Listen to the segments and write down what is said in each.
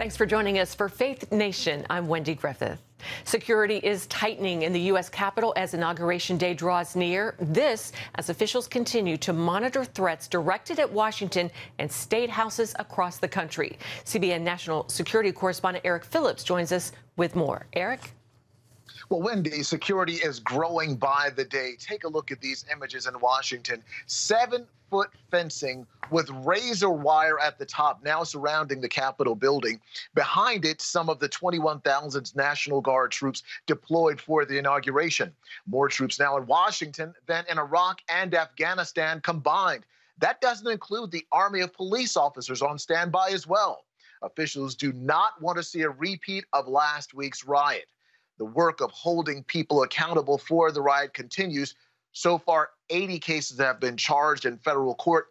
Thanks for joining us for Faith Nation. I'm Wendy Griffith. Security is tightening in the U.S. Capitol as Inauguration Day draws near. This as officials continue to monitor threats directed at Washington and state houses across the country. CBN national security correspondent Eric Phillips joins us with more. Eric? Well, Wendy, security is growing by the day. Take a look at these images in Washington. 7-foot fencing with razor wire at the top now surrounding the Capitol building. Behind it, some of the 21,000 National Guard troops deployed for the inauguration. More troops now in Washington than in Iraq and Afghanistan combined. That doesn't include the army of police officers on standby as well. Officials do not want to see a repeat of last week's riot. The work of holding people accountable for the riot continues. So far, 80 cases have been charged in federal court.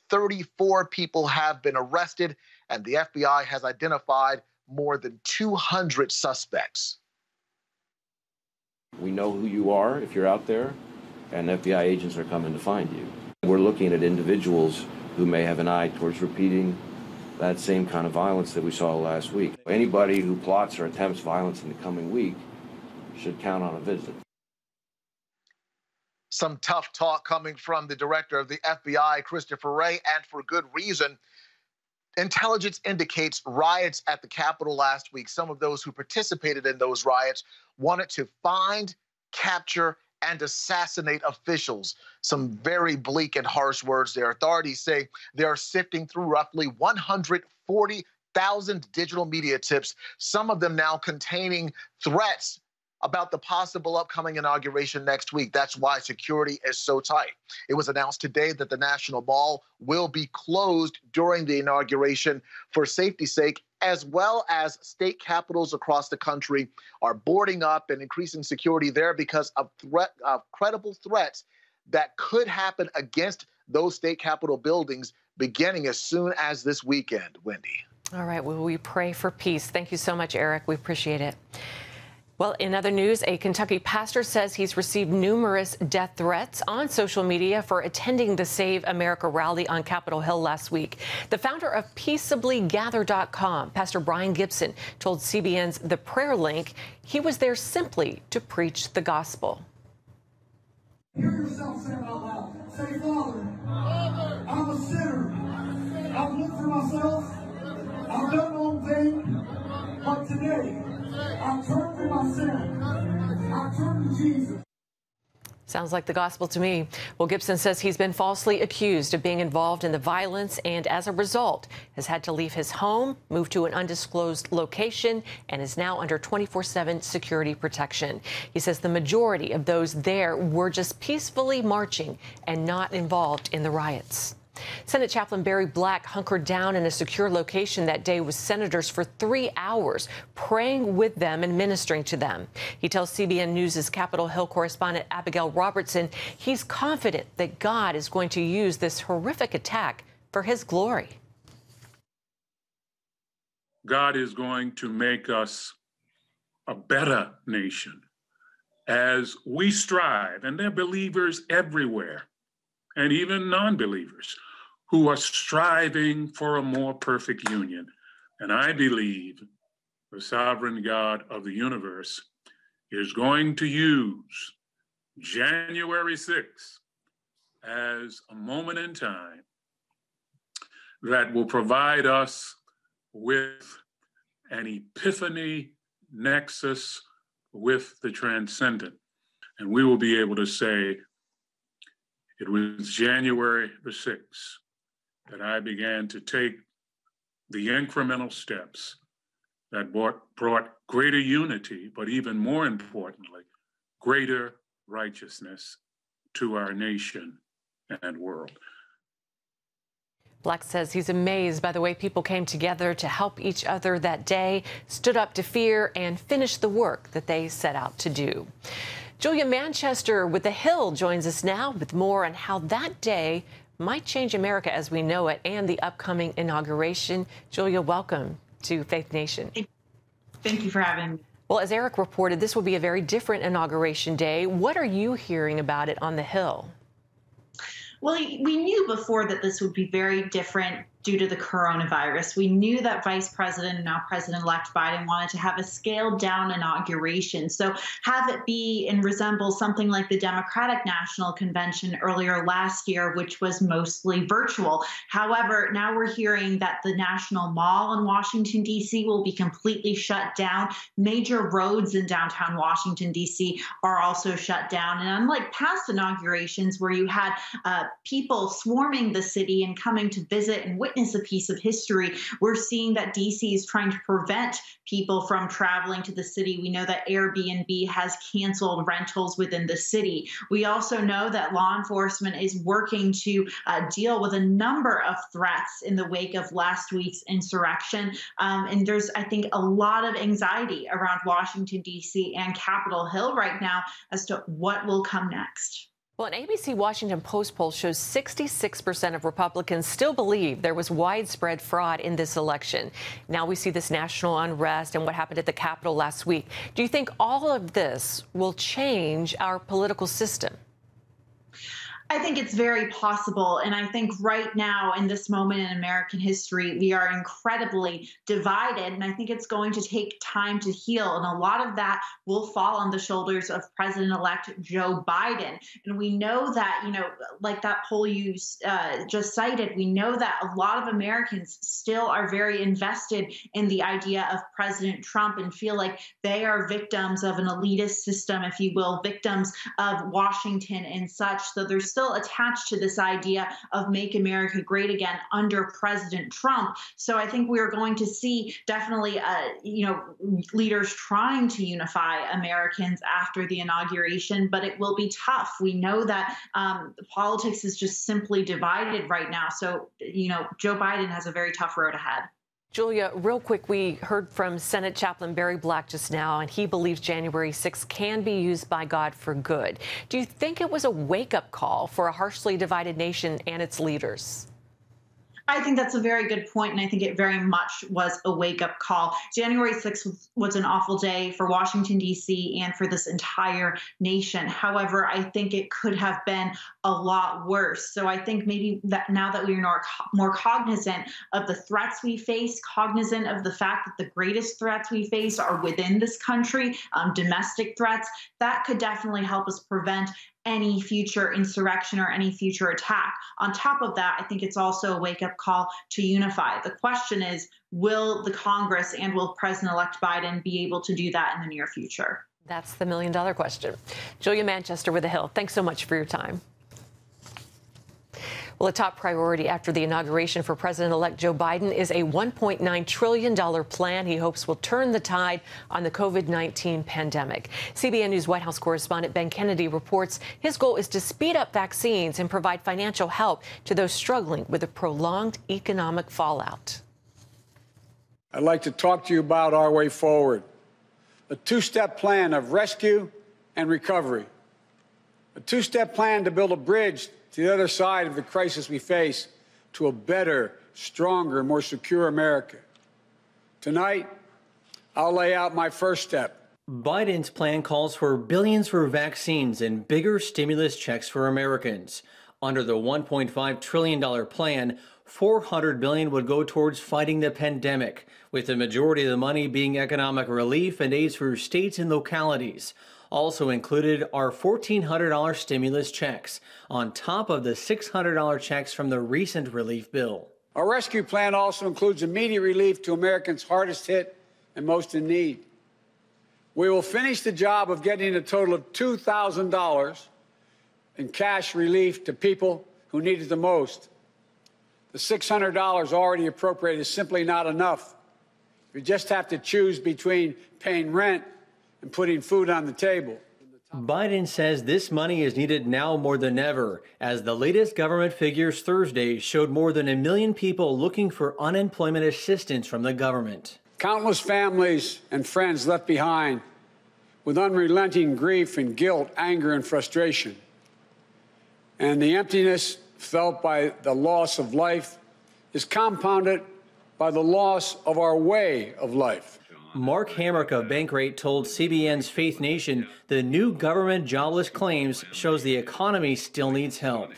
34 people have been arrested, and the FBI has identified more than 200 suspects. We know who you are if you're out there, and FBI agents are coming to find you. We're looking at individuals who may have an eye towards repeating that same kind of violence that we saw last week. Anybody who plots or attempts violence in the coming week should count on a visit. Some tough talk coming from the director of the FBI, Christopher Wray, and for good reason. Intelligence indicates riots at the Capitol last week. Some of those who participated in those riots wanted to find, capture, and assassinate officials. Some very bleak and harsh words there. Authorities say they are sifting through roughly 140,000 digital media tips, some of them now containing threats about the possible upcoming inauguration next week. That's why security is so tight. It was announced today that the National Mall will be closed during the inauguration for safety's sake, as well as state capitals across the country are boarding up and increasing security there because of credible threats that could happen against those state capitol buildings beginning as soon as this weekend. Wendy. All right. Well, we pray for peace. Thank you so much, Eric. We appreciate it. Well, in other news, a Kentucky pastor says he's received numerous death threats on social media for attending the Save America rally on Capitol Hill last week. The founder of peaceablygather.com, Pastor Brian Gibson, told CBN's The Prayer Link he was there simply to preach the gospel. Hear yourself say it out loud. Say, Father, I'm a sinner. I've lived for myself. I've done my own thing. But today, I turn from my sin. I turn to Jesus. Sounds like the gospel to me. Well, Gibson says he's been falsely accused of being involved in the violence and as a result has had to leave his home, move to an undisclosed location, and is now under 24/7 security protection. He says the majority of those there were just peacefully marching and not involved in the riots. Senate Chaplain Barry Black hunkered down in a secure location that day with senators for 3 hours, praying with them and ministering to them. He tells CBN News' Capitol Hill correspondent Abigail Robertson he's confident that God is going to use this horrific attack for his glory. God is going to make us a better nation as we strive, and there are believers everywhere, and even non-believers who are striving for a more perfect union. And I believe the sovereign God of the universe is going to use January 6th as a moment in time that will provide us with an epiphany nexus with the transcendent. And we will be able to say, it was January the 6th that I began to take the incremental steps that brought greater unity, but even more importantly, greater righteousness to our nation and world. Black says he's amazed by the way people came together to help each other that day, stood up to fear, and finished the work that they set out to do. Julia Manchester with The Hill joins us now with more on how that day might change America as we know it and the upcoming inauguration. Julia, welcome to Faith Nation. Thank you for having me. Well, as Eric reported, this will be a very different inauguration day. What are you hearing about it on the Hill? Well, we knew before that this would be very different due to the coronavirus. We knew that Vice President and now President-elect Biden wanted to have a scaled-down inauguration. So have it be and resemble something like the Democratic National Convention earlier last year, which was mostly virtual. However, now we're hearing that the National Mall in Washington, D.C. will be completely shut down. Major roads in downtown Washington, D.C. are also shut down. And unlike past inaugurations where you had people swarming the city and coming to visit and witness a piece of history, we're seeing that DC is trying to prevent people from traveling to the city. We know that Airbnb has canceled rentals within the city. We also know that law enforcement is working to deal with a number of threats in the wake of last week's insurrection. And there's, I think, a lot of anxiety around Washington, D.C. and Capitol Hill right now as to what will come next. Well, an ABC Washington Post poll shows 66% of Republicans still believe there was widespread fraud in this election. Now we see this national unrest and what happened at the Capitol last week. Do you think all of this will change our political system? I think it's very possible. And I think right now, in this moment in American history, we are incredibly divided. And I think it's going to take time to heal. And a lot of that will fall on the shoulders of President-elect Joe Biden. And we know that, you know, like that poll you just cited, we know that a lot of Americans still are very invested in the idea of President Trump and feel like they are victims of an elitist system, if you will, victims of Washington and such. So there's still attached to this idea of make America great again under President Trump. So I think we're going to see definitely, leaders trying to unify Americans after the inauguration, but it will be tough. We know that politics is just simply divided right now. So, Joe Biden has a very tough road ahead. Julia, real quick, we heard from Senate Chaplain Barry Black just now, and he believes January 6th can be used by God for good. Do you think it was a wake-up call for a harshly divided nation and its leaders? I think that's a very good point, and I think it very much was a wake-up call. January 6th was an awful day for Washington, D.C. and for this entire nation. However, I think it could have been a lot worse. So I think maybe that now that we are more cognizant of the threats we face, cognizant of the fact that the greatest threats we face are within this country, domestic threats, that could definitely help us prevent any future insurrection or any future attack. On top of that, I think it's also a wake-up call to unify. The question is, will the Congress and will President-elect Biden be able to do that in the near future? That's the million-dollar question. Julia Manchester with The Hill, thanks so much for your time. Well, a top priority after the inauguration for President-elect Joe Biden is a $1.9 trillion plan he hopes will turn the tide on the COVID-19 pandemic. CBN News White House correspondent Ben Kennedy reports his goal is to speed up vaccines and provide financial help to those struggling with the prolonged economic fallout. I'd like to talk to you about our way forward, a two-step plan of rescue and recovery, a two-step plan to build a bridge to the other side of the crisis we face to a better, stronger, more secure America. Tonight, I'll lay out my first step. Biden's plan calls for billions for vaccines and bigger stimulus checks for Americans. Under the $1.5 trillion plan, $400 billion would go towards fighting the pandemic, with the majority of the money being economic relief and aids for states and localities. Also included are $1,400 stimulus checks, on top of the $600 checks from the recent relief bill. Our rescue plan also includes immediate relief to Americans hardest hit and most in need. We will finish the job of getting a total of $2,000 in cash relief to people who need it the most. The $600 already appropriated is simply not enough. You just have to choose between paying rent and putting food on the table. Biden says this money is needed now more than ever, as the latest government figures Thursday showed more than 1 million people looking for unemployment assistance from the government. Countless families and friends left behind with unrelenting grief and guilt, anger and frustration. And the emptiness felt by the loss of life is compounded by the loss of our way of life. Mark Hamrick of Bankrate told CBN's Faith Nation the new government jobless claims shows the economy still needs help.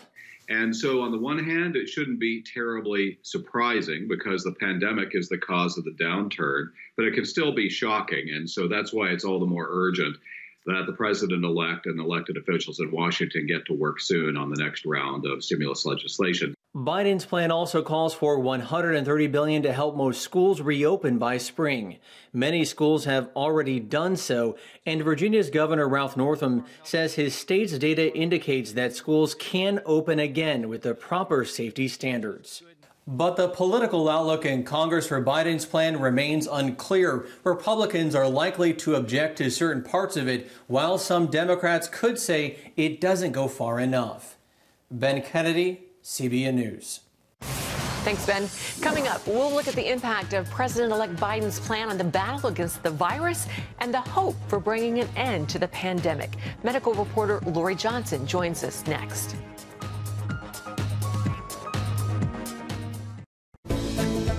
And so on the one hand, it shouldn't be terribly surprising because the pandemic is the cause of the downturn, but it can still be shocking. And so that's why it's all the more urgent that the president-elect and elected officials in Washington get to work soon on the next round of stimulus legislation. Biden's plan also calls for $130 billion to help most schools reopen by spring. Many schools have already done so, and Virginia's Governor Ralph Northam says his state's data indicates that schools can open again with the proper safety standards. But the political outlook in Congress for Biden's plan remains unclear. Republicans are likely to object to certain parts of it, while some Democrats could say it doesn't go far enough. Ben Kennedy, CBN News. Thanks, Ben. Coming up, we'll look at the impact of President-elect Biden's plan on the battle against the virus and the hope for bringing an end to the pandemic. Medical reporter Lori Johnson joins us next.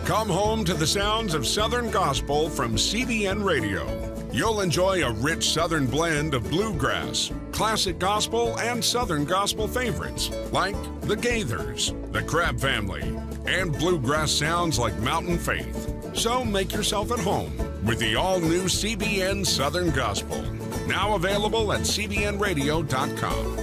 Come home to the sounds of Southern Gospel from CBN Radio. You'll enjoy a rich Southern blend of bluegrass, classic gospel, and Southern gospel favorites like the Gaithers, the Crab Family, and bluegrass sounds like Mountain Faith. So make yourself at home with the all-new CBN Southern Gospel, now available at cbnradio.com.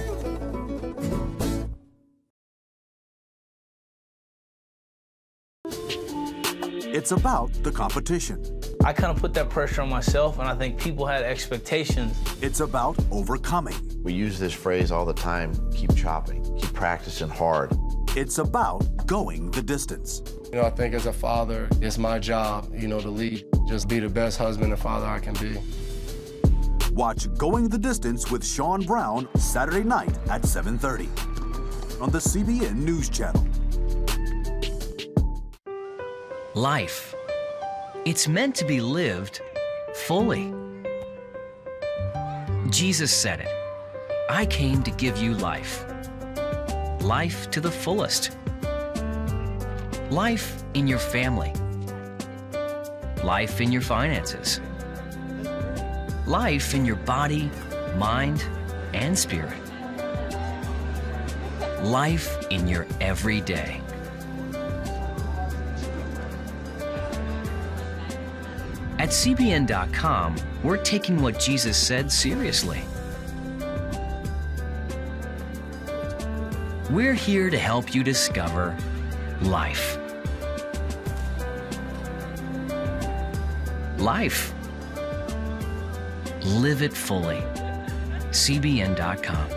It's about the competition. I kind of put that pressure on myself, and I think people had expectations. It's about overcoming. We use this phrase all the time, keep chopping, keep practicing hard. It's about going the distance. You know, I think as a father, it's my job, to lead. Just be the best husband and father I can be. Watch Going the Distance with Sean Brown Saturday night at 7:30 on the CBN News Channel. Life. It's meant to be lived fully. Jesus said it. I came to give you life. Life to the fullest. Life in your family. Life in your finances. Life in your body, mind, and spirit. Life in your everyday. At CBN.com, we're taking what Jesus said seriously. We're here to help you discover life. Life. Live it fully. CBN.com.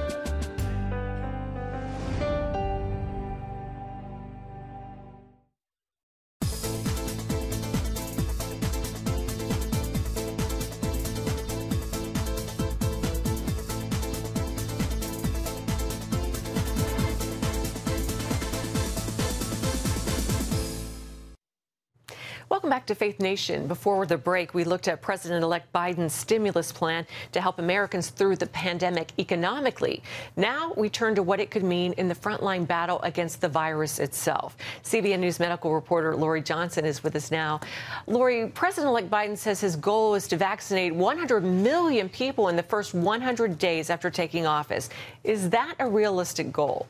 Welcome back to Faith Nation. Before the break, we looked at President-elect Biden's stimulus plan to help Americans through the pandemic economically. Now we turn to what it could mean in the frontline battle against the virus itself. CBN News medical reporter Lori Johnson is with us now. Lori, President-elect Biden says his goal is to vaccinate 100 million people in the first 100 days after taking office. Is that a realistic goal?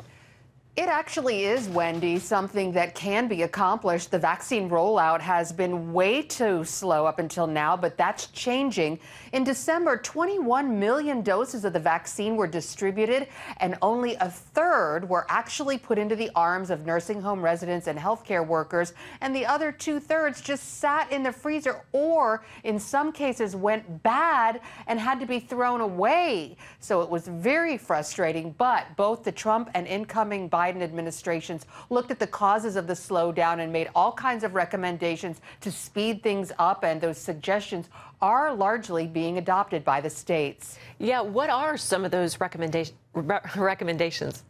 It actually is, Wendy, something that can be accomplished. The vaccine rollout has been way too slow up until now, but that's changing. In December, 21 million doses of the vaccine were distributed, and only a third were actually put into the arms of nursing home residents and healthcare workers, and the other 2/3 just sat in the freezer or, in some cases, went bad and had to be thrown away. So it was very frustrating, but both the Trump and incoming Biden administrations looked at the causes of the slowdown and made all kinds of recommendations to speed things up, and those suggestions are largely being adopted by the states. Yeah, what are some of those recommendations?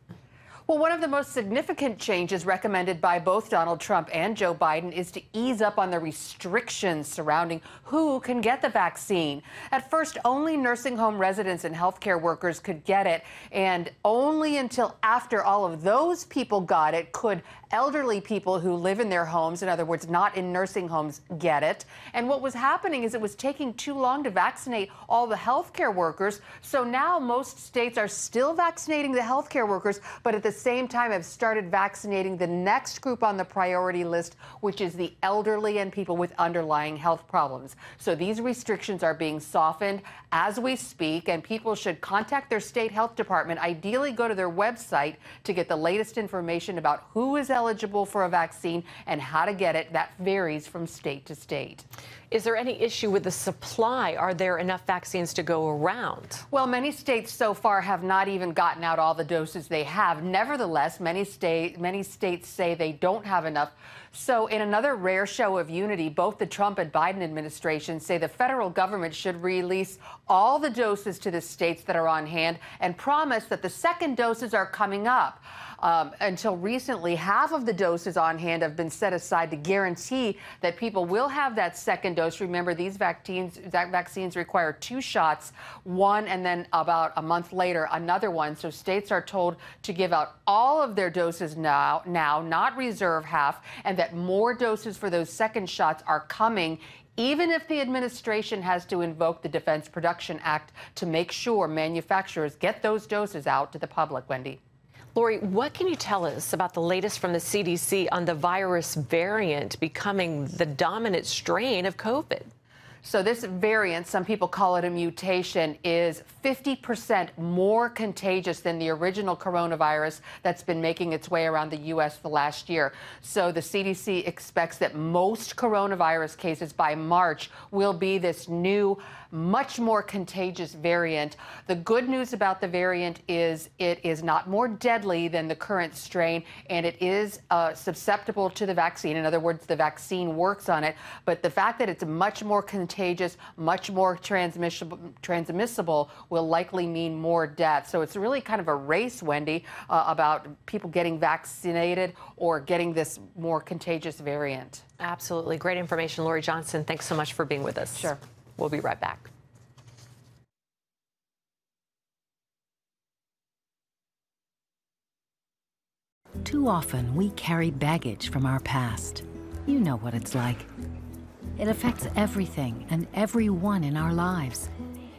Well, one of the most significant changes recommended by both Donald Trump and Joe Biden is to ease up on the restrictions surrounding who can get the vaccine. At first, only nursing home residents and healthcare workers could get it, and only until after all of those people got it could elderly people who live in their homes, in other words, not in nursing homes, get it. And what was happening is it was taking too long to vaccinate all the healthcare workers. So now most states are still vaccinating the healthcare workers, but at the same time have started vaccinating the next group on the priority list, which is the elderly and people with underlying health problems. So these restrictions are being softened as we speak, and people should contact their state health department, ideally go to their website to get the latest information about who is eligible for a vaccine and how to get it. That varies from state to state. Is there any issue with the supply? Are there enough vaccines to go around? Well, many states so far have not even gotten out all the doses they have. Nevertheless, many states say they don't have enough. So in another rare show of unity, both the Trump and Biden administrations say the federal government should release all the doses to the states that are on hand and promise that the second doses are coming up. Until recently, half of the doses on hand have been set aside to guarantee that people will have that second dose. Remember, these vaccines require 2 shots, one and then about a month later, another one. So states are told to give out all of their doses now, not reserve half, and that more doses for those second shots are coming, even if the administration has to invoke the Defense Production Act to make sure manufacturers get those doses out to the public, Wendy. Lori, what can you tell us about the latest from the CDC on the virus variant becoming the dominant strain of COVID? So this variant, some people call it a mutation, is 50% more contagious than the original coronavirus that's been making its way around the U.S. the last year. So the CDC expects that most coronavirus cases by March will be this new, much more contagious variant. The good news about the variant is it is not more deadly than the current strain, and it is susceptible to the vaccine. In other words, the vaccine works on it. But the fact that it's much more contagious, much more transmissible will likely mean more death. So it's really kind of a race, Wendy, about people getting vaccinated or getting this more contagious variant. Absolutely. Great information, Lori Johnson. Thanks so much for being with us. Sure. We'll be right back. Too often, we carry baggage from our past. You know what it's like. It affects everything and everyone in our lives.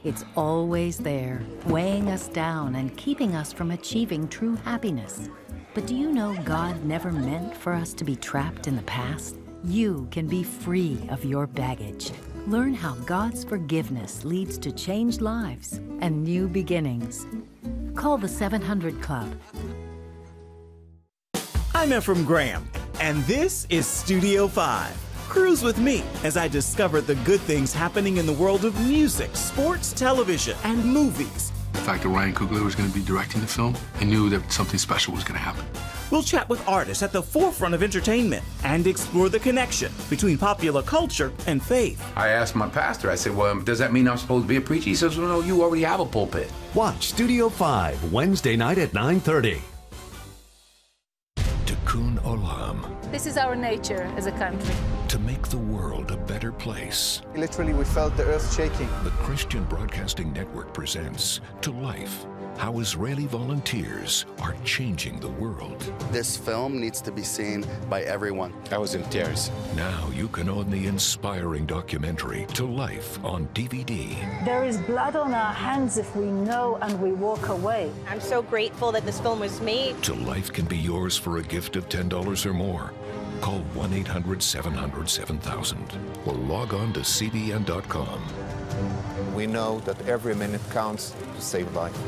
It's always there, weighing us down and keeping us from achieving true happiness. But do you know God never meant for us to be trapped in the past? You can be free of your baggage. Learn how God's forgiveness leads to changed lives and new beginnings. Call the 700 Club. I'm Ephraim Graham, and this is Studio 5. Cruise with me as I discover the good things happening in the world of music, sports, television, and movies. The fact that Ryan Coogler was going to be directing the film, I knew that something special was going to happen. We'll chat with artists at the forefront of entertainment and explore the connection between popular culture and faith. I asked my pastor, I said, well, does that mean I'm supposed to be a preacher? He says, well, no, you already have a pulpit. Watch Studio 5, Wednesday night at 9:30. Tikkun Olam. This is our nature as a country. To make the world a better place. Literally, we felt the earth shaking. The Christian Broadcasting Network presents To Life, how Israeli volunteers are changing the world. This film needs to be seen by everyone. I was in tears. Now you can own the inspiring documentary To Life on DVD. There is blood on our hands if we know and we walk away. I'm so grateful that this film was made. To Life can be yours for a gift of $10 or more. Call 1-800-700-7000 or log on to cbn.com. We know that every minute counts to save life.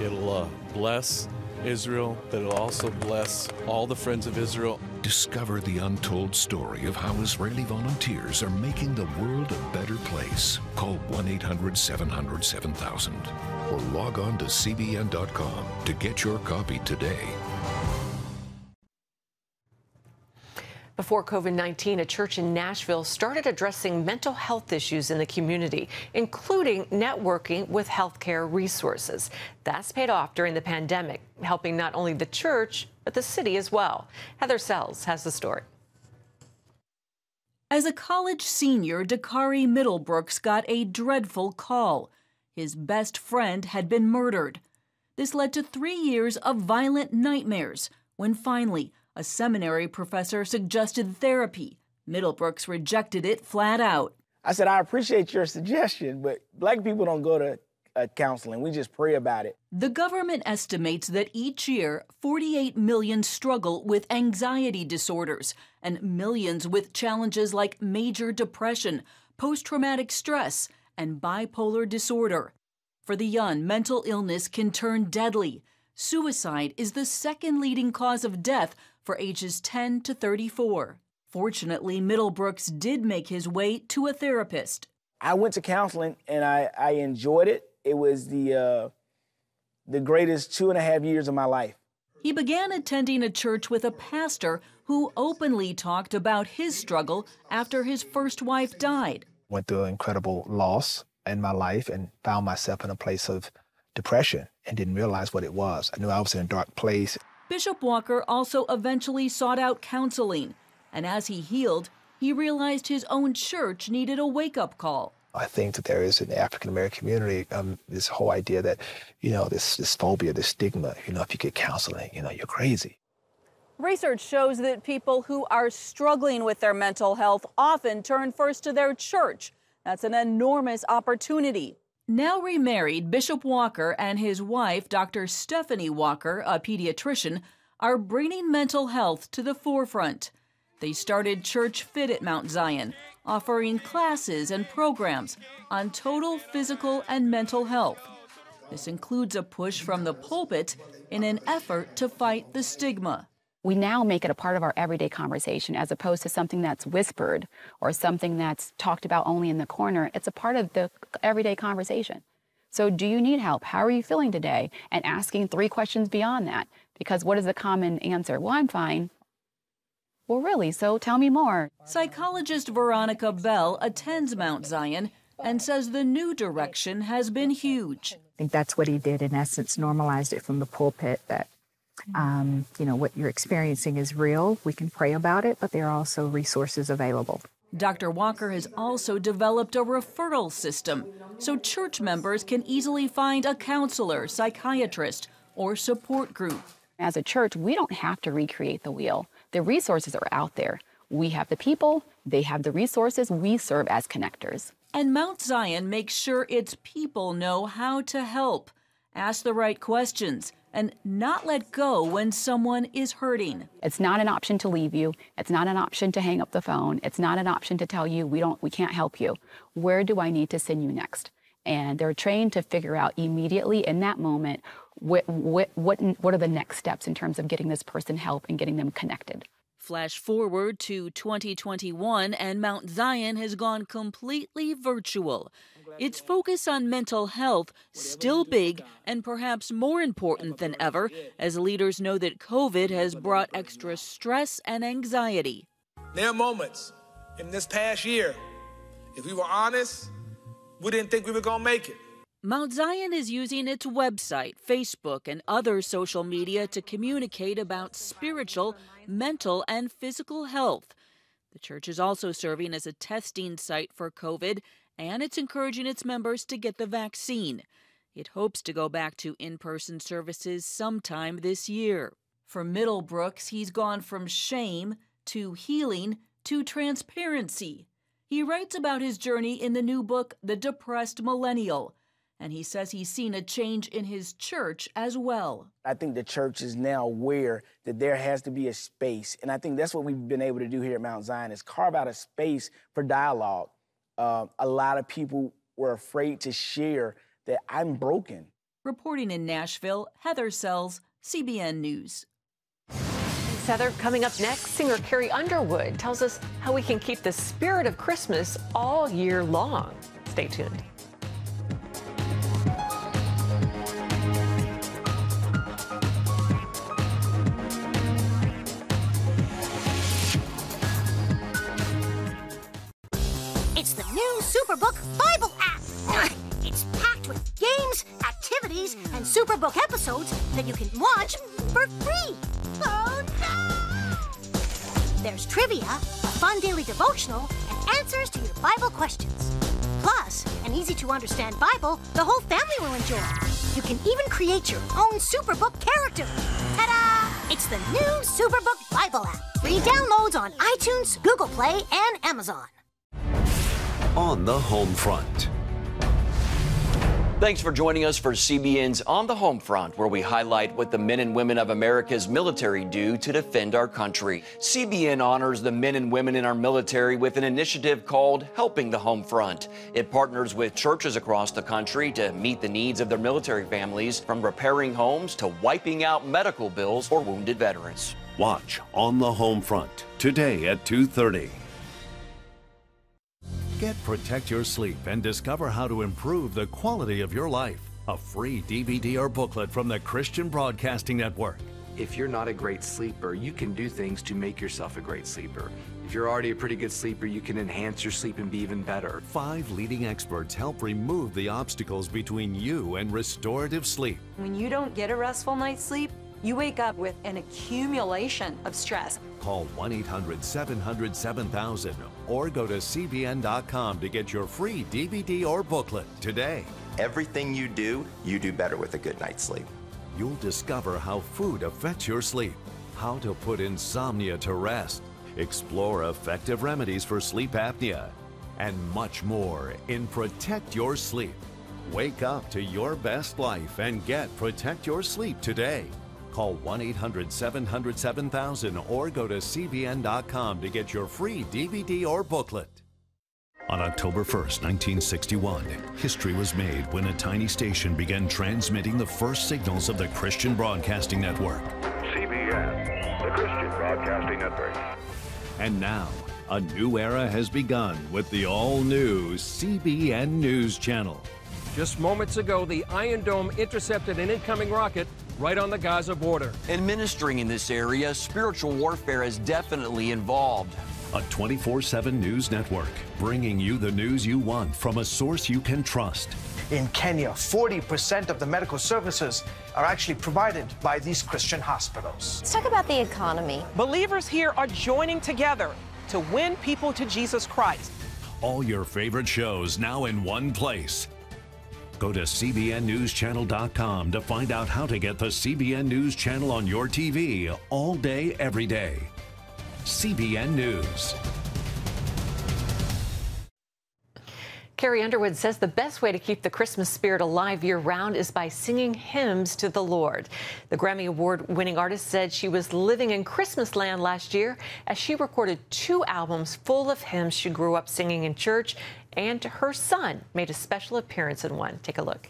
It'll bless Israel, but it'll also bless all the friends of Israel. Discover the untold story of how Israeli volunteers are making the world a better place. Call 1-800-700-7000 or log on to cbn.com to get your copy today. Before COVID-19, a church in Nashville started addressing mental health issues in the community, including networking with healthcare resources. That's paid off during the pandemic, helping not only the church, but the city as well. Heather Sells has the story. As a college senior, Dakari Middlebrooks got a dreadful call. His best friend had been murdered. This led to 3 years of violent nightmares when finally, A seminary professor suggested therapy. Middlebrooks rejected it flat out. I said, I appreciate your suggestion, but black people don't go to counseling. We just pray about it. The government estimates that each year, 48 million struggle with anxiety disorders and millions with challenges like major depression, post-traumatic stress, and bipolar disorder. For the young, mental illness can turn deadly. Suicide is the second leading cause of death for ages 10 to 34. Fortunately, Middlebrooks did make his way to a therapist. I went to counseling and I enjoyed it. It was the greatest 2.5 years of my life. He began attending a church with a pastor who openly talked about his struggle after his first wife died. Went through an incredible loss in my life and found myself in a place of depression and didn't realize what it was. I knew I was in a dark place. Bishop Walker also eventually sought out counseling, and as he healed, he realized his own church needed a wake-up call. I think that there is in the African-American community this whole idea that, this phobia, this stigma, if you get counseling, you're crazy. Research shows that people who are struggling with their mental health often turn first to their church. That's an enormous opportunity. Now remarried, Bishop Walker and his wife, Dr. Stephanie Walker, a pediatrician, are bringing mental health to the forefront. They started Church Fit at Mount Zion, offering classes and programs on total physical and mental health. This includes a push from the pulpit in an effort to fight the stigma. We now make it a part of our everyday conversation as opposed to something that's whispered or something that's talked about only in the corner. It's a part of the everyday conversation. So do you need help? How are you feeling today? And asking 3 questions beyond that. Because what is the common answer? Well, I'm fine. Well, really, so tell me more. Psychologist Veronica Bell attends Mount Zion and says the new direction has been huge. I think that's what he did, in essence, normalized it from the pulpit that, what you're experiencing is real. We can pray about it, but there are also resources available. Dr. Walker has also developed a referral system so church members can easily find a counselor, psychiatrist, or support group. As a church, we don't have to recreate the wheel. The resources are out there. We have the people, they have the resources, we serve as connectors. And Mount Zion makes sure its people know how to help, ask the right questions, and not let go when someone is hurting. It's not an option to leave you. It's not an option to hang up the phone. It's not an option to tell you we can't help you. Where do I need to send you next? And they're trained to figure out immediately in that moment what are the next steps in terms of getting this person help and getting them connected. Flash forward to 2021, and Mount Zion has gone completely virtual. Its focus on mental health still big and perhaps more important than ever, as leaders know that COVID has brought extra stress and anxiety. There are moments in this past year, if we were honest, we didn't think we were going to make it. Mount Zion is using its website, Facebook, and other social media to communicate about spiritual, mental, and physical health. The church is also serving as a testing site for COVID, and it's encouraging its members to get the vaccine. It hopes to go back to in-person services sometime this year. For Middlebrooks, he's gone from shame to healing to transparency. He writes about his journey in the new book, The Depressed Millennial. And he says he's seen a change in his church as well. I think the church is now aware that there has to be a space. And I think that's what we've been able to do here at Mount Zion, is carve out a space for dialogue. A lot of people were afraid to share that I'm broken. Reporting in Nashville, Heather Sells, CBN News. Thanks, Heather. Coming up next, singer Carrie Underwood tells us how we can keep the spirit of Christmas all year long. Stay tuned. It's the new Superbook Bible app. It's packed with games, activities, and Superbook episodes that you can watch for free. Oh, no! There's trivia, a fun daily devotional, and answers to your Bible questions. Plus, an easy-to-understand Bible the whole family will enjoy. You can even create your own Superbook character. Ta-da! It's the new Superbook Bible app. Free downloads on iTunes, Google Play, and Amazon. On the home front. Thanks for joining us for CBN's On the Home Front, where we highlight what the men and women of America's military do to defend our country. CBN honors the men and women in our military with an initiative called Helping the Home Front. It partners with churches across the country to meet the needs of their military families, from repairing homes to wiping out medical bills for wounded veterans. Watch On the Home Front today at 2:30. Get Protect Your Sleep and discover how to improve the quality of your life. A free DVD or booklet from the Christian Broadcasting Network. If you're not a great sleeper, you can do things to make yourself a great sleeper. If you're already a pretty good sleeper, you can enhance your sleep and be even better. 5 leading experts help remove the obstacles between you and restorative sleep. When you don't get a restful night's sleep, you wake up with an accumulation of stress. Call 1-800-700-7000 or go to cbn.com to get your free DVD or booklet today. Everything you do better with a good night's sleep. You'll discover how food affects your sleep, how to put insomnia to rest, explore effective remedies for sleep apnea, and much more in Protect Your Sleep. Wake up to your best life and get Protect Your Sleep today. Call 1-800-700-7000 or go to cbn.com to get your free DVD or booklet. On October 1st, 1961, history was made when a tiny station began transmitting the first signals of the Christian Broadcasting Network. CBN, the Christian Broadcasting Network. And now, a new era has begun with the all-new CBN News Channel. Just moments ago, the Iron Dome intercepted an incoming rocket right on the Gaza border. Administering in this area, spiritual warfare is definitely involved. A 24/7 news network, bringing you the news you want from a source you can trust. In Kenya, 40% of the medical services are actually provided by these Christian hospitals. Let's talk about the economy. Believers here are joining together to win people to Jesus Christ. All your favorite shows now in one place. Go to cbnnewschannel.com to find out how to get the CBN News Channel on your TV all day, every day. CBN News. Carrie Underwood says the best way to keep the Christmas spirit alive year-round is by singing hymns to the Lord. The Grammy Award-winning artist said she was living in Christmas land last year as she recorded 2 albums full of hymns she grew up singing in church, and her son made a special appearance in one. Take a look.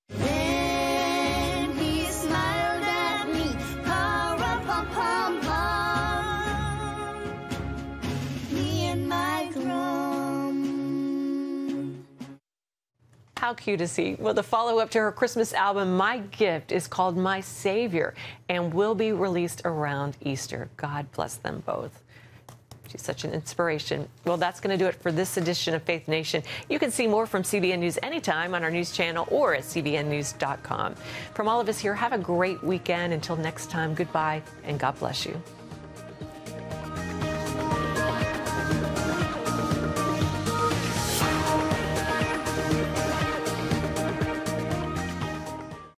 Then he smiled at me, pa-ra-pa-pum-pum, me and my drum. How cute is he? Well, the follow-up to her Christmas album, My Gift, is called My Savior and will be released around Easter. God bless them both. She's such an inspiration. Well, that's going to do it for this edition of Faith Nation. You can see more from CBN News anytime on our news channel or at cbnnews.com. From all of us here, have a great weekend. Until next time, goodbye and God bless you.